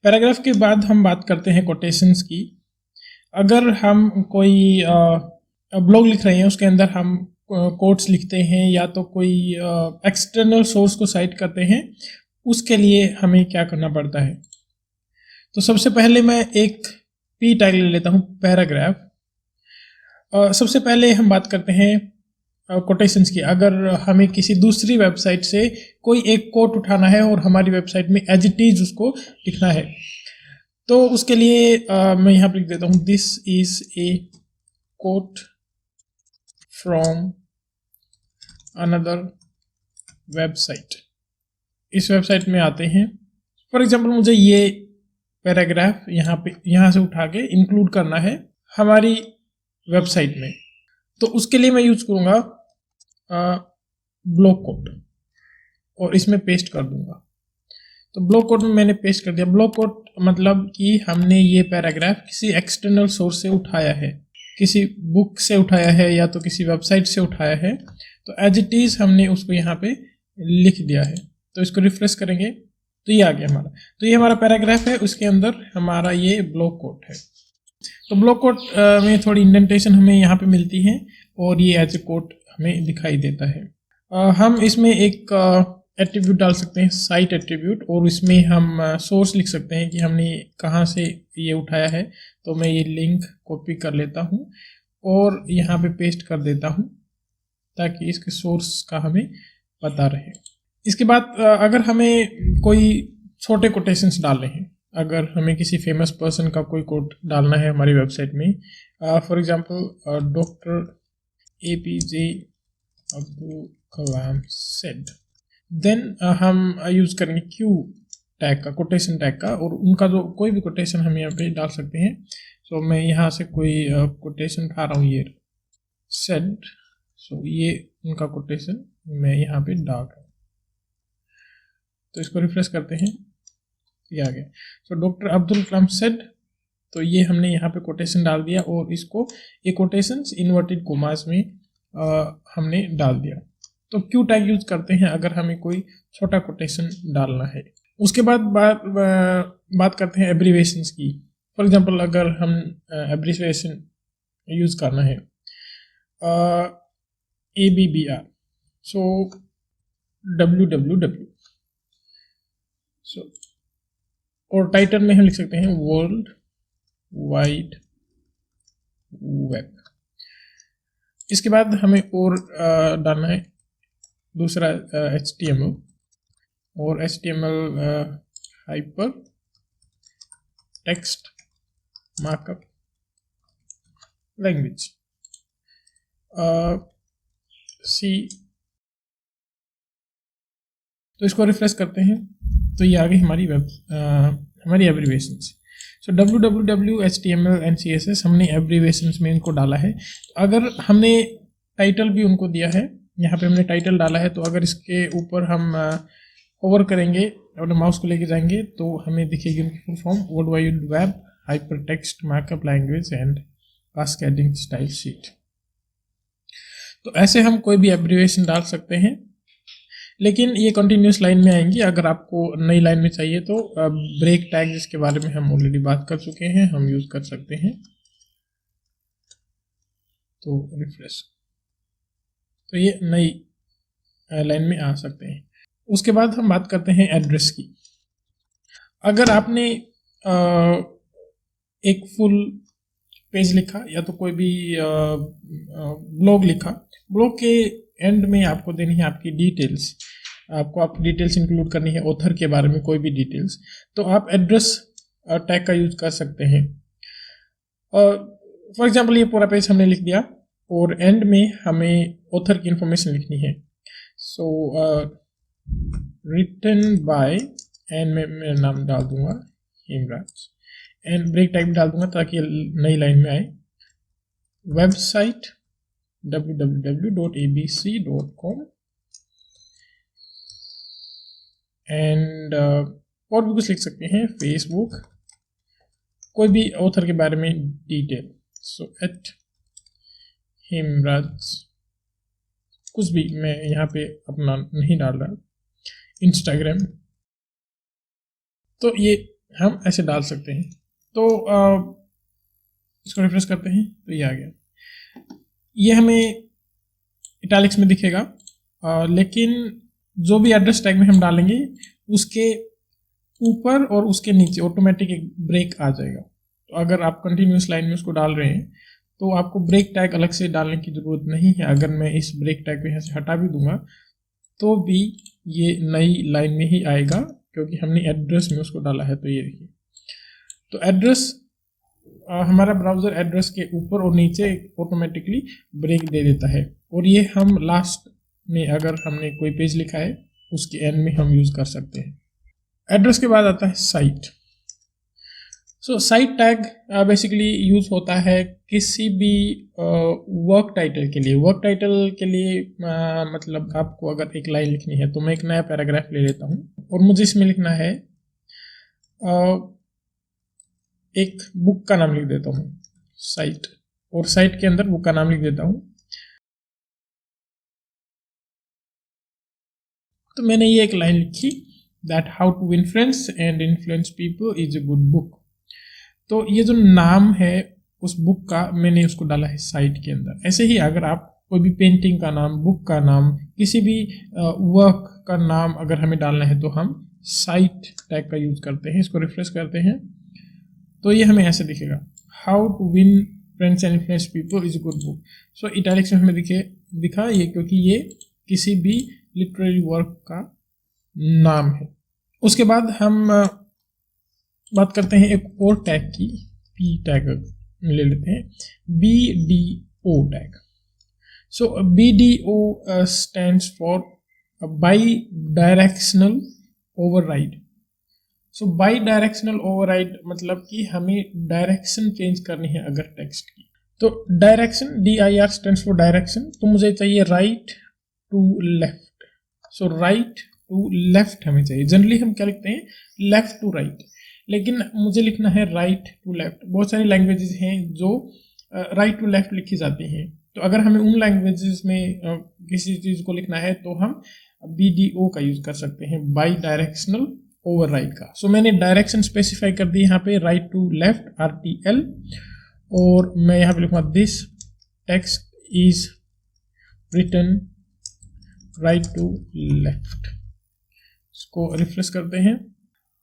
Paragraph के बाद हम बात करते हैं कोटेशंस की। अगर हम कोई ब्लॉग लिख रहे हैं, उसके अंदर हम कोट्स लिखते हैं या तो कोई एक्सटर्नल सोर्स को साइट करते हैं, उसके लिए हमें क्या करना पड़ता है। तो सबसे पहले मैं एक पी टैग ले लेता हूँ, पैराग्राफ। सबसे पहले हम बात करते हैं कोटेशंस की। अगर हमें किसी दूसरी वेबसाइट से कोई एक कोट उठाना है और हमारी वेबसाइट में एज इट इज उसको लिखना है, तो उसके लिए मैं यहाँ पर लिख देता हूँ, this is a quote from another website. इस वेबसाइट में आते हैं, फॉर एग्जाम्पल मुझे ये पैराग्राफ यहाँ से उठा के इंक्लूड करना है हमारी वेबसाइट में, तो उसके लिए मैं यूज करूँगा ब्लॉक कोट और इसमें पेस्ट कर दूंगा। तो ब्लॉक कोट में मैंने पेस्ट कर दिया। ब्लॉक कोट मतलब कि हमने ये पैराग्राफ किसी एक्सटर्नल सोर्स से उठाया है, किसी बुक से उठाया है या तो किसी वेबसाइट से उठाया है, तो एज इट इज हमने उसको यहाँ पे लिख दिया है। तो इसको रिफ्रेश करेंगे तो ये आ गया हमारा। तो ये हमारा पैराग्राफ है, उसके अंदर हमारा ये ब्लॉक कोट है। तो ब्लॉक कोट में थोड़ी इंडेंटेशन हमें यहाँ पे मिलती है और ये एज ए कोट हमें दिखाई देता है। हम इसमें एक एट्रीब्यूट डाल सकते हैं, साइट एट्रीब्यूट, और इसमें हम सोर्स लिख सकते हैं कि हमने कहाँ से ये उठाया है। तो मैं ये लिंक कॉपी कर लेता हूँ और यहाँ पे पेस्ट कर देता हूँ ताकि इसके सोर्स का हमें पता रहे। इसके बाद अगर हमें कोई छोटे कोटेशंस डालने हैं, अगर हमें किसी फेमस पर्सन का कोई कोट डालना है हमारी वेबसाइट में, for example doctor APJ Abdul Kalam said, then हम यूज करेंगे क्यू टैग का, कोटेशन टैग का, और उनका जो कोई भी कोटेशन हम यहाँ पे डाल सकते हैं। सो मैं यहाँ से कोई कोटेशन उठा रहा हूँ, ये सेड, सो ये उनका कोटेशन मैं यहाँ पे डाल रहा हूँ। तो इसको रिफ्रेश करते हैं, ये आ गया। So doctor Abdul Kalam said, तो ये हमने यहाँ पे कोटेशन डाल दिया और इसको ये कोटेशंस इन्वर्टेड कोमास में हमने डाल दिया। तो क्यू टैग यूज करते हैं अगर हमें कोई छोटा कोटेशन डालना है। उसके बाद बात करते हैं एब्रीवेशंस की। फॉर एग्जांपल अगर हम एब्रीवेशन यूज करना है, ABBR, सो WWW, सो और टाइटल में हम लिख सकते हैं वर्ल्ड वाइड वेब। इसके बाद हमें और डालना है दूसरा HTML, और HTML hyper text markup language C। तो इसको रिफ्रेश करते हैं तो ये आ गई हमारी abbreviations. So WWW, HTML and CSS हमने एब्रीवेशंस में इनको डाला है। अगर हमने टाइटल भी उनको दिया है, यहाँ पे हमने टाइटल डाला है, तो अगर इसके ऊपर हम होवर करेंगे और माउस को लेके जाएंगे तो हमें दिखेगी उनकी full form, world wide web hyper text markup language and cascading style sheet. तो ऐसे हम कोई भी एब्रीवेशन डाल सकते हैं, लेकिन ये कंटिन्यूस लाइन में आएंगी। अगर आपको नई लाइन में चाहिए तो ब्रेक टैग, जिसके बारे में हम ऑलरेडी बात कर चुके हैं, हम यूज कर सकते हैं। तो रिफ्रेश, तो ये नई लाइन में आ सकते हैं। उसके बाद हम बात करते हैं एड्रेस की। अगर आपने एक फुल पेज लिखा या तो कोई भी ब्लॉग लिखा, ब्लॉग के एंड में आपको देनी है आपकी डिटेल्स, आपको आपकी डिटेल्स इंक्लूड करनी है, ऑथर के बारे में कोई भी डिटेल्स, तो आप एड्रेस टैग का यूज कर सकते हैं। फॉर एग्जांपल ये पूरा पेज हमने लिख दिया और एंड में हमें ऑथर की इंफॉर्मेशन लिखनी है। सो रिटन बाय, एंड में मेरा नाम डाल दूंगा हेमराज, एंड ब्रेक टैग डाल दूंगा ताकि नई लाइन में आए। वेबसाइट www.abc.com, एंड और भी कुछ लिख सकते हैं, फेसबुक, कोई भी ऑथर के बारे में डिटेल, सो एट हेमराज, कुछ भी मैं यहाँ पे अपना नहीं डाल रहा, इंस्टाग्राम। तो ये हम ऐसे डाल सकते हैं। तो इसको रिफ्रेश करते हैं तो ये आ गया। ये हमें इटैलिक्स में दिखेगा, लेकिन जो भी एड्रेस टैग में हम डालेंगे उसके ऊपर और उसके नीचे ऑटोमेटिक एक ब्रेक आ जाएगा। तो अगर आप कंटिन्यूस लाइन में उसको डाल रहे हैं तो आपको ब्रेक टैग अलग से डालने की ज़रूरत नहीं है। अगर मैं इस ब्रेक टैग को यहाँ से हटा भी दूंगा तो भी ये नई लाइन में ही आएगा, क्योंकि हमने एड्रेस में उसको डाला है। तो ये देखिए, तो एड्रेस हमारा ब्राउज़र एड्रेस के ऊपर और नीचे ऑटोमेटिकली ब्रेक दे देता है। और ये हम लास्ट में अगर हमने कोई पेज लिखा है उसके एंड में हम यूज़ कर सकते हैं। एड्रेस के बाद आता है site. So site tag basically use होता है किसी भी वर्क टाइटल के लिए। वर्क टाइटल के लिए मतलब आपको अगर एक लाइन लिखनी है तो मैं एक नया पैराग्राफ ले लेता हूँ और मुझे इसमें लिखना है एक बुक का नाम लिख देता हूँ साइट, और साइट के अंदर बुक का नाम लिख देता हूँ। तो मैंने ये एक लाइन लिखी, that how to win friends and influence people is a good book. तो ये जो नाम है उस बुक का मैंने उसको डाला है साइट के अंदर। ऐसे ही अगर आप कोई भी पेंटिंग का नाम, बुक का नाम, किसी भी वर्क का नाम अगर हमें डालना है तो हम साइट टैग का यूज करते हैं। इसको रिफ्रेश करते हैं तो ये हमें ऐसे दिखेगा, how to win friends and influence people is good book. So italics में हमें दिखा ये, क्योंकि ये किसी भी लिटरेरी वर्क का नाम है। उसके बाद हम बात करते हैं एक और टैग की, पी टैग ले लेते हैं, BDO tag. So BDO stands for by directional override. So by directional override मतलब कि हमें डायरेक्शन चेंज करनी है अगर टेक्स्ट की। तो direction, DIR stands for direction, तो मुझे चाहिए right to left. So right to left हमें चाहिए। जनरली हम क्या लिखते हैं, लेफ्ट टू राइट, लेकिन मुझे लिखना है राइट टू लेफ्ट। बहुत सारी लैंग्वेजेस हैं जो राइट टू लेफ्ट लिखी जाती हैं। तो अगर हमें उन लैंग्वेजेस में किसी चीज़ को लिखना है तो हम BDO का यूज़ कर सकते हैं, बाई डायरेक्शनल ओवरराइड का। सो मैंने डायरेक्शन स्पेसिफाई कर दी यहाँ पे, राइट टू लेफ्ट RTL, और मैं यहाँ पे लिखूँगा this text is written right to left. इसको रिफ्रेश करते हैं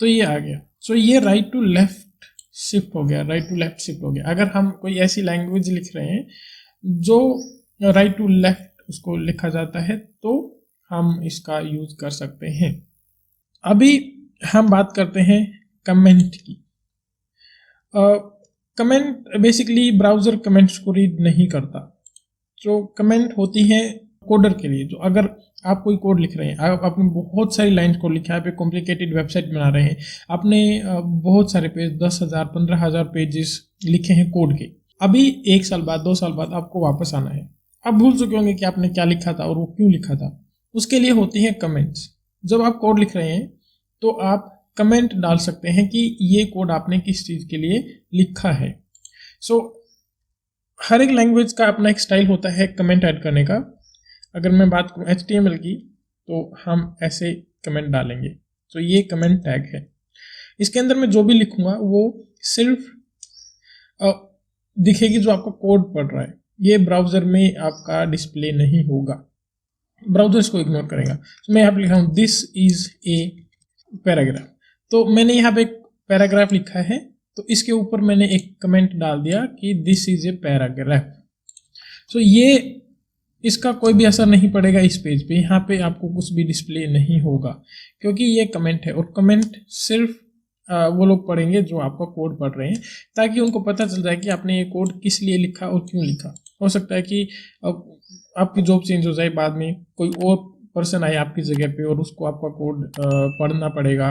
तो ये आ गया। सो ये राइट टू लेफ्ट शिफ्ट हो गया, राइट टू लेफ्ट शिफ्ट हो गया। अगर हम कोई ऐसी लैंग्वेज लिख रहे हैं जो राइट टू लेफ्ट उसको लिखा जाता है तो हम इसका यूज कर सकते हैं। अभी हम बात करते हैं कमेंट की। कमेंट बेसिकली ब्राउज़र कमेंट्स को रीड नहीं करता। जो कमेंट होती है कोडर के लिए, जो अगर आप कोई कोड लिख रहे हैं, आपने बहुत सारी लाइन कोड लिखा है, आप एक कॉम्प्लिकेटेड वेबसाइट बना रहे हैं, आपने बहुत सारे पेज 10,000 15,000 पेजेस लिखे हैं कोड के। अभी 1 साल बाद 2 साल बाद आपको वापस आना है, आप भूल चुके होंगे कि आपने क्या लिखा था और वो क्यों लिखा था। उसके लिए होती है कमेंट्स। जब आप कोड लिख रहे हैं तो आप कमेंट डाल सकते हैं कि ये कोड आपने किस चीज़ के लिए लिखा है। सो हर एक लैंग्वेज का अपना एक स्टाइल होता है कमेंट ऐड करने का। अगर मैं बात करूँ HTML की तो हम ऐसे कमेंट डालेंगे। तो ये कमेंट टैग है, इसके अंदर मैं जो भी लिखूंगा वो सिर्फ दिखेगी जो आपका कोड पढ़ रहा है, ये ब्राउज़र में आपका डिस्प्ले नहीं होगा, ब्राउज़र इसको इग्नोर करेगा। तो मैं यहाँ पे लिखा हूँ दिस इज ए पैराग्राफ। तो मैंने यहाँ पे एक पैराग्राफ लिखा है तो इसके ऊपर मैंने एक कमेंट डाल दिया कि दिस इज ए पैराग्राफ। सो ये इसका कोई भी असर नहीं पड़ेगा इस पेज पे, यहाँ पे आपको कुछ भी डिस्प्ले नहीं होगा क्योंकि ये कमेंट है। और कमेंट सिर्फ वो लोग पढ़ेंगे जो आपका कोड पढ़ रहे हैं, ताकि उनको पता चल जाए कि आपने ये कोड किस लिए लिखा और क्यों लिखा। हो सकता है कि आपकी जॉब चेंज हो जाए, बाद में कोई और पर्सन आए आपकी जगह पे और उसको आपका कोड पढ़ना पड़ेगा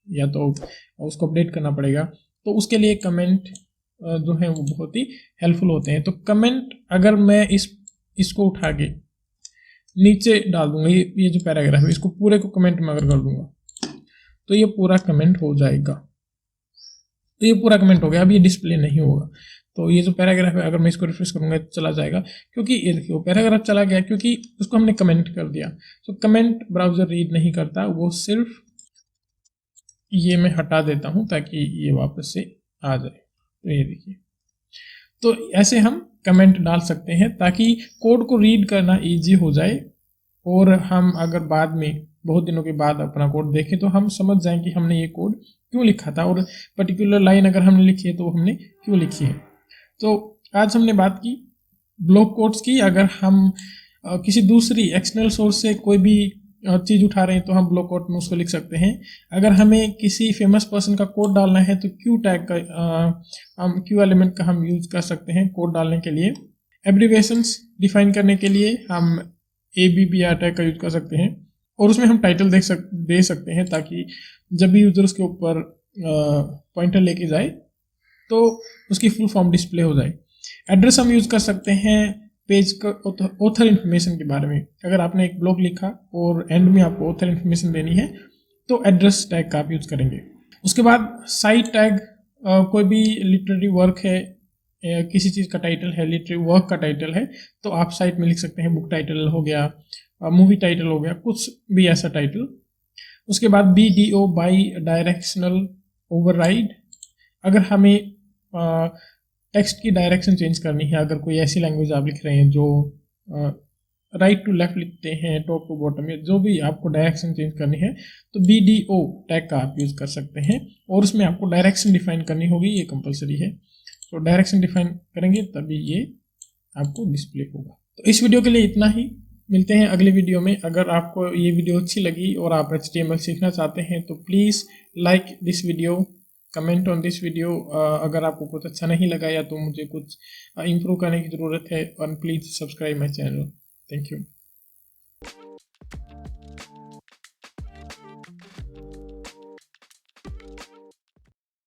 या तो उसको अपडेट करना पड़ेगा, तो उसके लिए कमेंट जो है वो बहुत ही हेल्पफुल होते हैं। तो कमेंट अगर मैं इसको उठा के नीचे डाल दूंगा, ये जो पैराग्राफ है इसको पूरे को कमेंट में अगर कर दूंगा तो ये पूरा कमेंट हो जाएगा। तो ये पूरा कमेंट हो गया, अब ये डिस्प्ले नहीं होगा। तो ये जो पैराग्राफ है अगर मैं इसको रिफ्रेश करूंगा तो चला जाएगा, क्योंकि ये देखिए वो पैराग्राफ चला गया क्योंकि उसको हमने कमेंट कर दिया। तो कमेंट ब्राउजर रीड नहीं करता, वो सिर्फ ये मैं हटा देता हूँ ताकि ये वापस से आ जाए। तो ये देखिए, तो ऐसे हम कमेंट डाल सकते हैं ताकि कोड को रीड करना इजी हो जाए, और हम अगर बाद में बहुत दिनों के बाद अपना कोड देखें तो हम समझ जाएं कि हमने ये कोड क्यों लिखा था, और पर्टिकुलर लाइन अगर हमने लिखी है तो हमने क्यों लिखी है। तो आज हमने बात की ब्लॉक कोड्स की। अगर हम किसी दूसरी एक्सटर्नल सोर्स से कोई भी चीज़ उठा रहे हैं तो हम ब्लॉक कोड में उसको लिख सकते हैं। अगर हमें किसी फेमस पर्सन का कोड डालना है तो क्यू टैग का हम क्यू एलिमेंट का हम यूज कर सकते हैं कोड डालने के लिए। एब्रीवेशंस डिफाइन करने के लिए हम ABBR टैग का यूज कर सकते हैं, और उसमें हम टाइटल दे सकते हैं ताकि जब भी यूजर उसके ऊपर पॉइंटर लेके जाए तो उसकी फुल फॉर्म डिस्प्ले हो जाए। एड्रेस हम यूज कर सकते हैं पेज का ऑथर इन्फॉर्मेशन के बारे में। अगर आपने एक ब्लॉग लिखा और एंड में आपको ऑथर इन्फॉर्मेशन देनी है तो एड्रेस टैग का आप यूज करेंगे। उसके बाद साइट टैग, कोई भी लिटरेरी वर्क है, किसी चीज़ का टाइटल है, लिटरेरी वर्क का टाइटल है, तो आप साइट में लिख सकते हैं बुक टाइटल हो गया, मूवी टाइटल हो गया, कुछ भी ऐसा टाइटल। उसके बाद BDO बाई डायरेक्शनल ओवरराइड, अगर हमें टेक्स्ट की डायरेक्शन चेंज करनी है, अगर कोई ऐसी लैंग्वेज आप लिख रहे हैं जो राइट टू लेफ्ट लिखते हैं, टॉप टू बॉटम, या जो भी आपको डायरेक्शन चेंज करनी है तो BDO टैग का आप यूज़ कर सकते हैं, और उसमें आपको डायरेक्शन डिफाइन करनी होगी, ये कंपलसरी है। तो डायरेक्शन डिफाइन करेंगे तभी ये आपको डिस्प्ले होगा। तो इस वीडियो के लिए इतना ही, मिलते हैं अगले वीडियो में। अगर आपको ये वीडियो अच्छी लगी और आप HTML सीखना चाहते हैं तो please like this video, comment on this video. अगर आपको कुछ अच्छा नहीं लगा या तो मुझे कुछ इम्प्रूव करने की ज़रूरत है, और please subscribe my channel. Thank you.